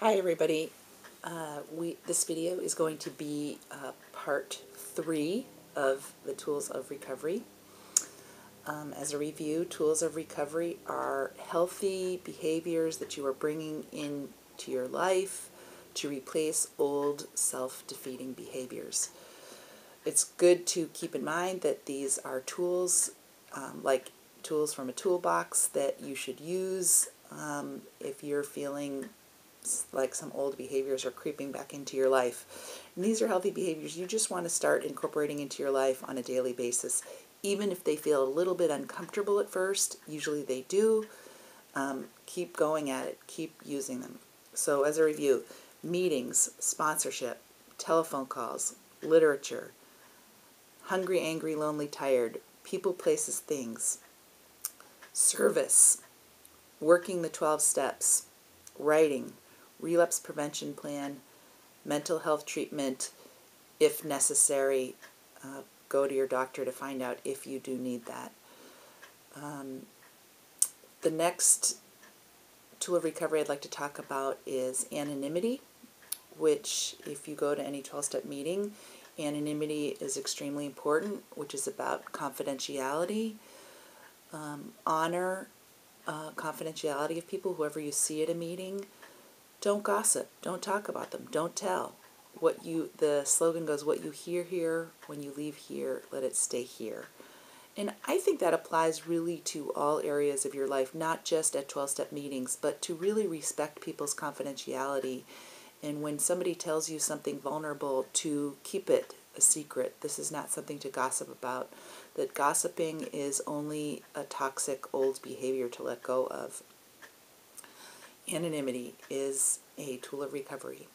Hi everybody. This video is going to be part 3 of the Tools of Recovery. As a review, Tools of Recovery are healthy behaviors that you are bringing into your life to replace old self-defeating behaviors. It's good to keep in mind that these are tools, like tools from a toolbox that you should use if you're feeling like some old behaviors are creeping back into your life. And these are healthy behaviors you just want to start incorporating into your life on a daily basis. Even if they feel a little bit uncomfortable at first, usually they do, keep going at it, keep using them. So as a review, meetings, sponsorship, telephone calls, literature, hungry, angry, lonely, tired, people, places, things, service, working the 12 steps, writing, relapse prevention plan, mental health treatment, if necessary. Go to your doctor to find out if you do need that. The next tool of recovery I'd like to talk about is anonymity, which if you go to any 12-step meeting, anonymity is extremely important, which is about confidentiality, honor, confidentiality of people, whoever you see at a meeting. Don't gossip. Don't talk about them. Don't tell. The slogan goes, what you hear here, when you leave here, let it stay here. And I think that applies really to all areas of your life, not just at 12-step meetings, but to really respect people's confidentiality. And when somebody tells you something vulnerable, to keep it a secret. This is not something to gossip about. That gossiping is only a toxic old behavior to let go of. Anonymity is a tool of recovery.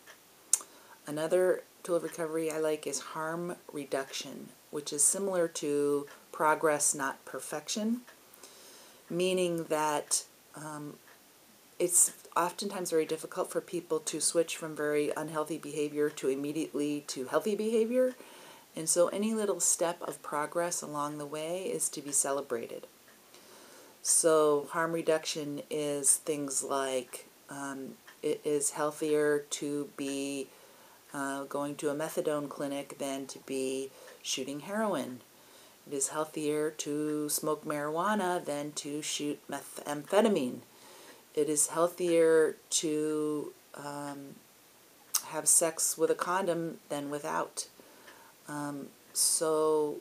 Another tool of recovery I like is harm reduction, which is similar to progress, not perfection, meaning that it's oftentimes very difficult for people to switch from very unhealthy behavior to immediately to healthy behavior. And so any little step of progress along the way is to be celebrated. So harm reduction is things like it is healthier to be going to a methadone clinic than to be shooting heroin. It is healthier to smoke marijuana than to shoot methamphetamine. It is healthier to have sex with a condom than without. So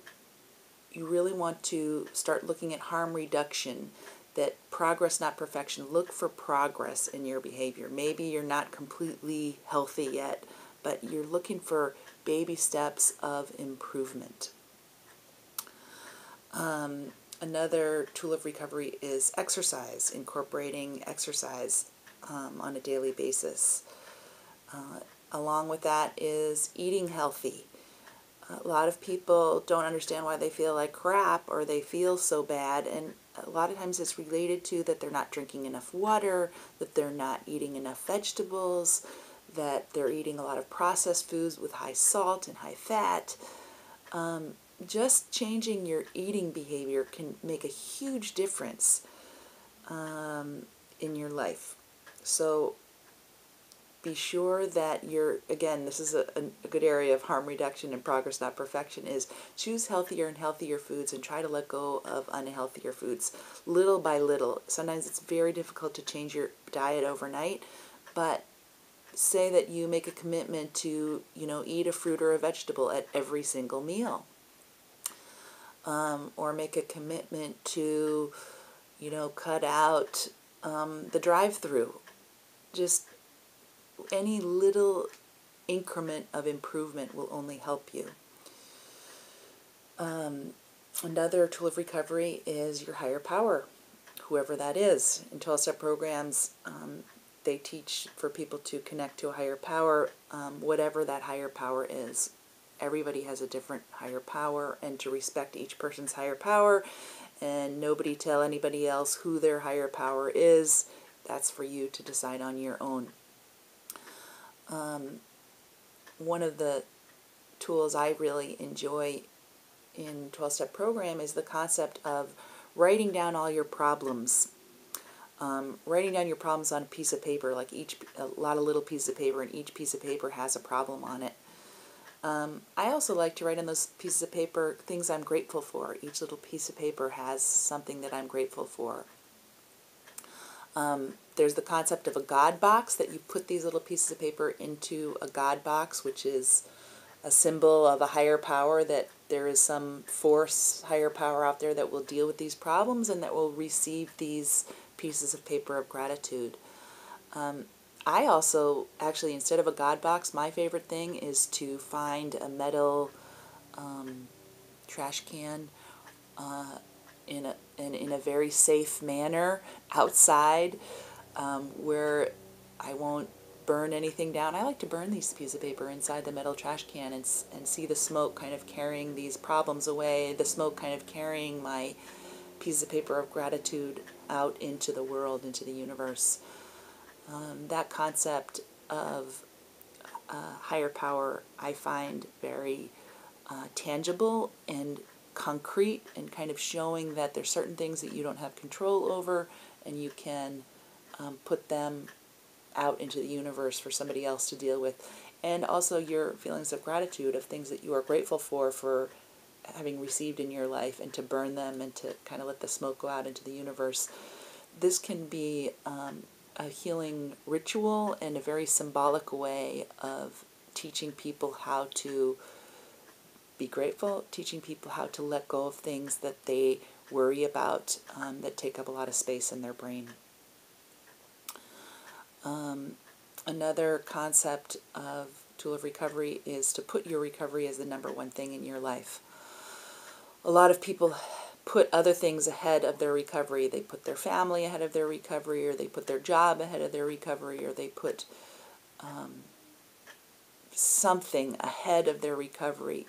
you really want to start looking at harm reduction, that progress, not perfection. Look for progress in your behavior. Maybe you're not completely healthy yet, but you're looking for baby steps of improvement. Another tool of recovery is exercise, incorporating exercise on a daily basis. Along with that is eating healthy. A lot of people don't understand why they feel like crap or they feel so bad, and a lot of times it's related to that they're not drinking enough water, that they're not eating enough vegetables, that they're eating a lot of processed foods with high salt and high fat. Just changing your eating behavior can make a huge difference in your life. So be sure that again, this is a good area of harm reduction and progress, not perfection, is choose healthier and healthier foods and try to let go of unhealthier foods little by little. Sometimes it's very difficult to change your diet overnight, but say that you make a commitment to, eat a fruit or a vegetable at every single meal. Or make a commitment to, cut out the drive-through. Just any little increment of improvement will only help you. Another tool of recovery is your higher power, whoever that is. In 12-step programs, they teach for people to connect to a higher power, whatever that higher power is. Everybody has a different higher power, and to respect each person's higher power, and nobody tell anybody else who their higher power is. That's for you to decide on your own. One of the tools I really enjoy in 12-step program is the concept of writing down all your problems. Writing down your problems on a piece of paper, like a lot of little pieces of paper, and each piece of paper has a problem on it. I also like to write on those pieces of paper things I'm grateful for. Each little piece of paper has something that I'm grateful for. There's the concept of a God box, that you put these little pieces of paper into a God box, which is a symbol of a higher power, that there is some force, higher power out there that will deal with these problems and that will receive these pieces of paper of gratitude. I also, actually, instead of a God box, my favorite thing is to find a metal trash can in a very safe manner outside, where I won't burn anything down. I like to burn these pieces of paper inside the metal trash can and see the smoke kind of carrying these problems away, the smoke kind of carrying my pieces of paper of gratitude out into the world, into the universe. That concept of higher power I find very tangible and concrete, and kind of showing that there's certain things that you don't have control over, and you can put them out into the universe for somebody else to deal with. And also your feelings of gratitude, of things that you are grateful for having received in your life, and to burn them and to kind of let the smoke go out into the universe. This can be a healing ritual and a very symbolic way of teaching people how to be grateful, teaching people how to let go of things that they worry about, that take up a lot of space in their brain. Another concept of tool of recovery is to put your recovery as the number one thing in your life. A lot of people put other things ahead of their recovery. They put their family ahead of their recovery, or they put their job ahead of their recovery, or they put something ahead of their recovery.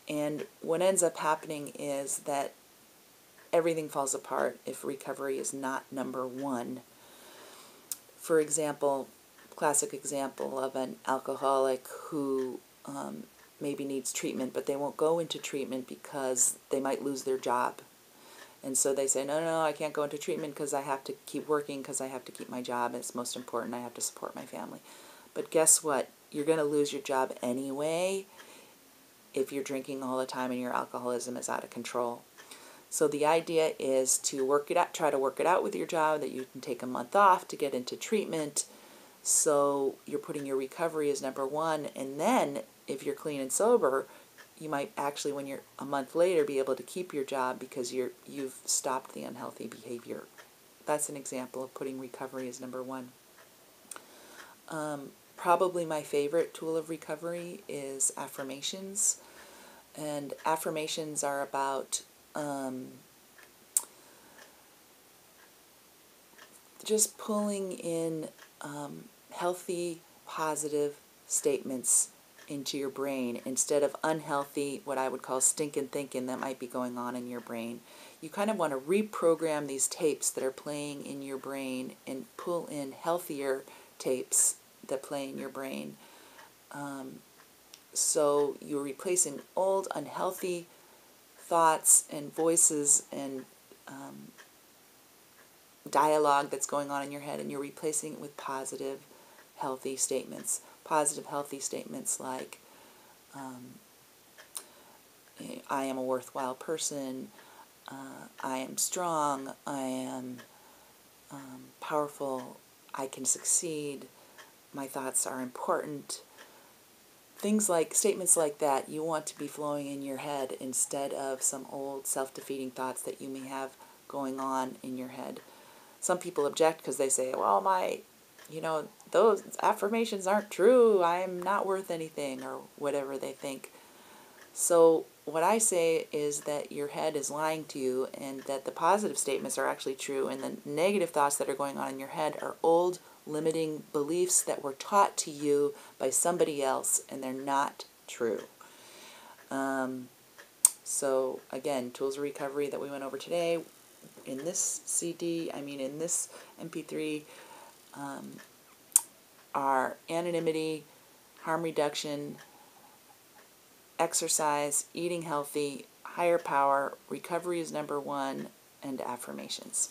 And what ends up happening is that everything falls apart if recovery is not number one. For example, classic example of an alcoholic who maybe needs treatment, but they won't go into treatment because they might lose their job. And so they say, no, I can't go into treatment because I have to keep working, because I have to keep my job. It's most important. I have to support my family. But guess what? You're going to lose your job anyway if you're drinking all the time and your alcoholism is out of control. So the idea is to work it out, try to work it out with your job, that you can take a month off to get into treatment. So you're putting your recovery as number one. And then if you're clean and sober, you might actually, when you're a month later, be able to keep your job because you've stopped the unhealthy behavior. That's an example of putting recovery as number one. Probably my favorite tool of recovery is affirmations. And affirmations are about just pulling in healthy, positive statements into your brain instead of unhealthy, what I would call stinking thinking that might be going on in your brain. You kind of want to reprogram these tapes that are playing in your brain and pull in healthier tapes that play in your brain. So you're replacing old, unhealthy thoughts and voices and dialogue that's going on in your head, and you're replacing it with positive, healthy statements. Positive, healthy statements like, I am a worthwhile person, I am strong, I am powerful, I can succeed, my thoughts are important. Things like, statements like that, you want to be flowing in your head instead of some old self-defeating thoughts that you may have going on in your head. Some people object because they say, well, those affirmations aren't true, I'm not worth anything, or whatever they think. So what I say is that your head is lying to you, and that the positive statements are actually true, and the negative thoughts that are going on in your head are old limiting beliefs that were taught to you by somebody else, and they're not true. So again, tools of recovery that we went over today in this in this MP3 are anonymity, harm reduction, exercise, eating healthy, higher power, recovery is number one, and affirmations.